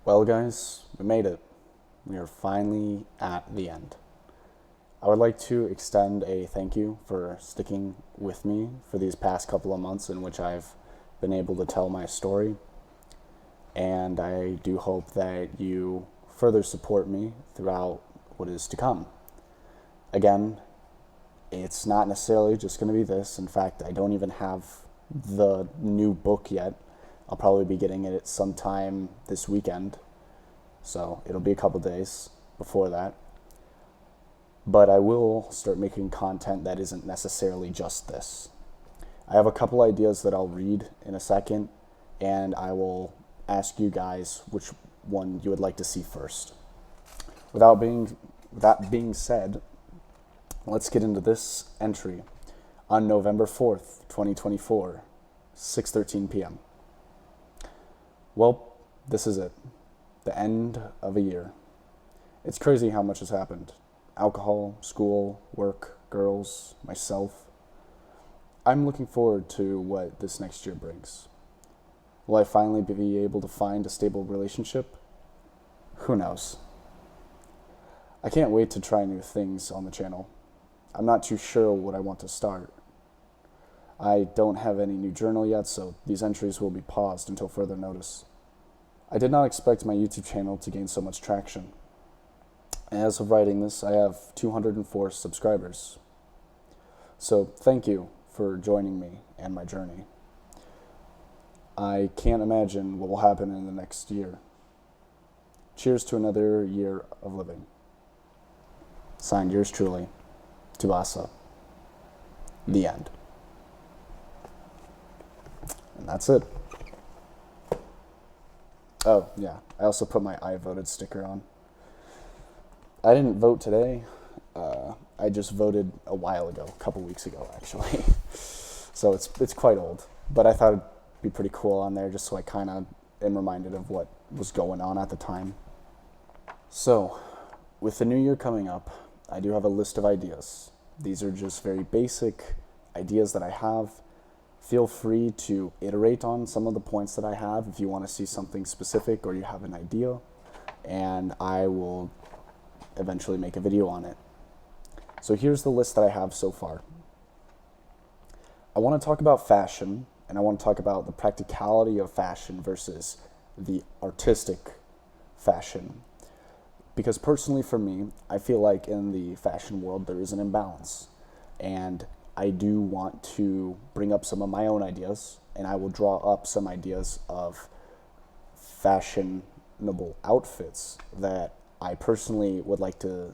Well, guys, we made it. We are finally at the end. I would like to extend a thank you for sticking with me for these past couple of months in which I've been able to tell my story. And I do hope that you further support me throughout what is to come. Again, it's not necessarily just going to be this. In fact, I don't even have the new book yet. I'll probably be getting it sometime this weekend. So it'll be a couple days before that. But I will start making content that isn't necessarily just this. I have a couple ideas that I'll read in a second, and I will ask you guys which one you would like to see first. Without that being said, let's get into this entry on November 4th, 2024, 6:13 p.m. Well, this is it. The end of a year. It's crazy how much has happened. Alcohol, school, work, girls, myself. I'm looking forward to what this next year brings. Will I finally be able to find a stable relationship? Who knows? I can't wait to try new things on the channel. I'm not too sure what I want to start. I don't have any new journal yet, so these entries will be paused until further notice. I did not expect my YouTube channel to gain so much traction. As of writing this, I have 204 subscribers. So thank you for joining me and my journey. I can't imagine what will happen in the next year. Cheers to another year of living. Signed, yours truly, Tuasa. The end. And that's it. Oh, yeah. I also put my I voted sticker on. I didn't vote today. I just voted a while ago, a couple weeks ago, actually. So it's quite old. But I thought it'd be pretty cool on there just so I kind of am reminded of what was going on at the time. So, with the new year coming up, I do have a list of ideas. These are just very basic ideas that I have. Feel free to iterate on some of the points that I have if you want to see something specific or you have an idea, and I will eventually make a video on it. So here's the list that I have so far. I want to talk about fashion, and I want to talk about the practicality of fashion versus the artistic fashion. Because personally for me, I feel like in the fashion world there is an imbalance, and I do want to bring up some of my own ideas, and I will draw up some ideas of fashionable outfits that I personally would like to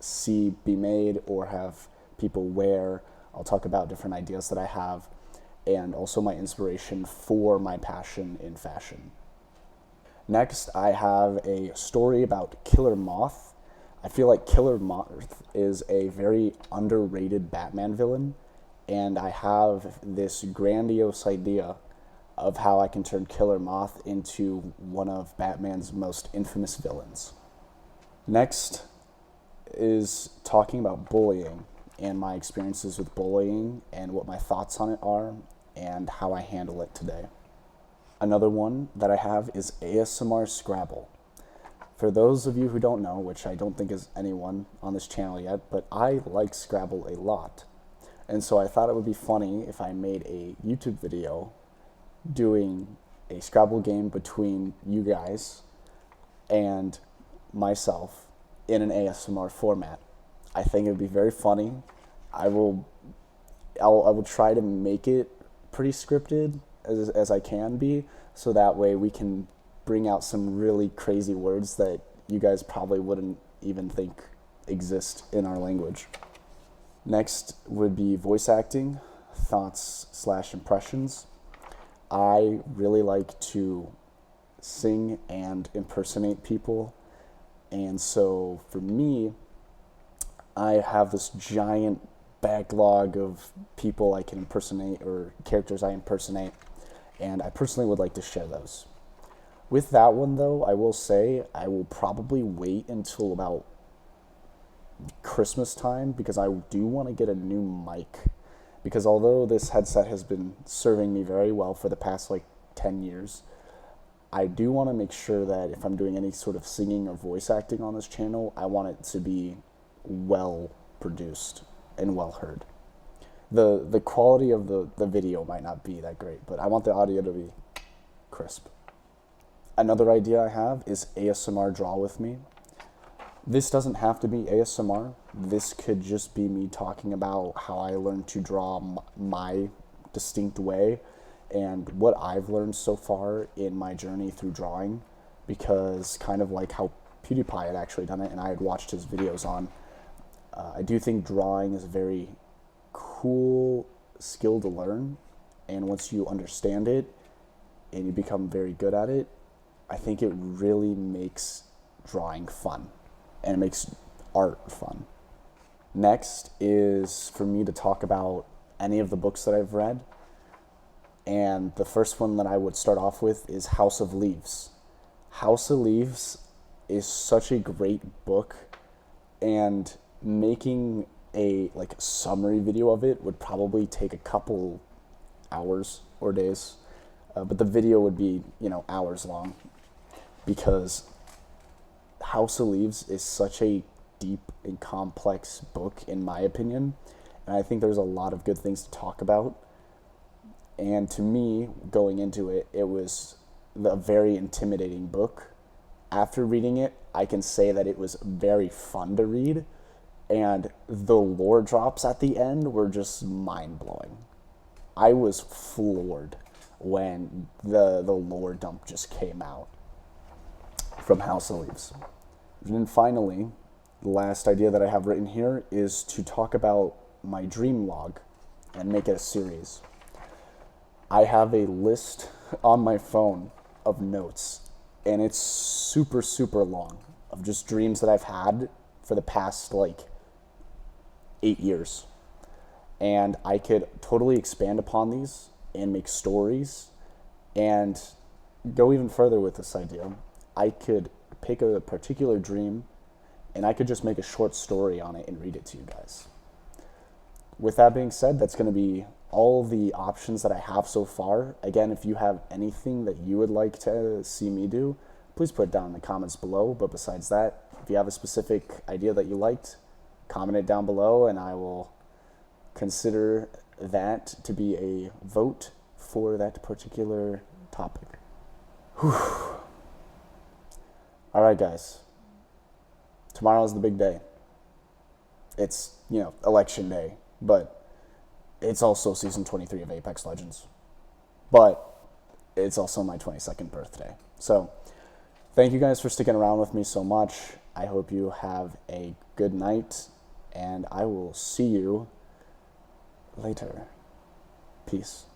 see be made or have people wear. I'll talk about different ideas that I have and also my inspiration for my passion in fashion. Next, I have a story about Killer Moth. I feel like Killer Moth is a very underrated Batman villain, and I have this grandiose idea of how I can turn Killer Moth into one of Batman's most infamous villains. Next is talking about bullying and my experiences with bullying and what my thoughts on it are and how I handle it today. Another one that I have is ASMR Scrabble. For those of you who don't know, which I don't think is anyone on this channel yet, but I like Scrabble a lot. And so I thought it would be funny if I made a YouTube video doing a Scrabble game between you guys and myself in an ASMR format. I think it would be very funny. I will try to make it pretty scripted as I can be, so that way we can bring out some really crazy words that you guys probably wouldn't even think exist in our language. Next would be voice acting, thoughts/impressions. I really like to sing and impersonate people, and so for me, I have this giant backlog of people I can impersonate or characters I impersonate, and I personally would like to share those. With that one though, I will say I will probably wait until about Christmas time because I do want to get a new mic, because although this headset has been serving me very well for the past like 10 years, I do want to make sure that if I'm doing any sort of singing or voice acting on this channel, I want it to be well produced and well heard. The quality of the video might not be that great, but I want the audio to be crisp. Another idea I have is ASMR Draw With Me. This doesn't have to be ASMR. This could just be me talking about how I learned to draw my distinct way and what I've learned so far in my journey through drawing, because kind of like how PewDiePie had actually done it and I had watched his videos on, I do think drawing is a very cool skill to learn, and once you understand it and you become very good at it, I think it really makes drawing fun and it makes art fun. Next is for me to talk about any of the books that I've read, and the first one that I would start off with is House of Leaves. House of Leaves is such a great book, and making a summary video of it would probably take a couple hours or days, but the video would be hours long, because House of Leaves is such a deep and complex book in my opinion, and I think there's a lot of good things to talk about. And to me, going into it, it was a very intimidating book. After reading it, I can say that it was very fun to read, and the lore drops at the end were just mind-blowing. I was floored when the lore dump just came out from House of Leaves. And then finally, the last idea that I have written here is to talk about my dream log and make it a series. I have a list on my phone of notes, and it's super, super long, of just dreams that I've had for the past 8 years. And I could totally expand upon these and make stories and go even further with this idea. I could pick a particular dream and I could just make a short story on it and read it to you guys. With that being said, that's going to be all the options that I have so far. Again, if you have anything that you would like to see me do, please put it down in the comments below. But besides that, if you have a specific idea that you liked, comment it down below and I will consider that to be a vote for that particular topic. Whew. All right, guys. Tomorrow's the big day. It's, election day, but it's also season 23 of Apex Legends. But it's also my 22nd birthday. So thank you guys for sticking around with me so much. I hope you have a good night, and I will see you later. Peace.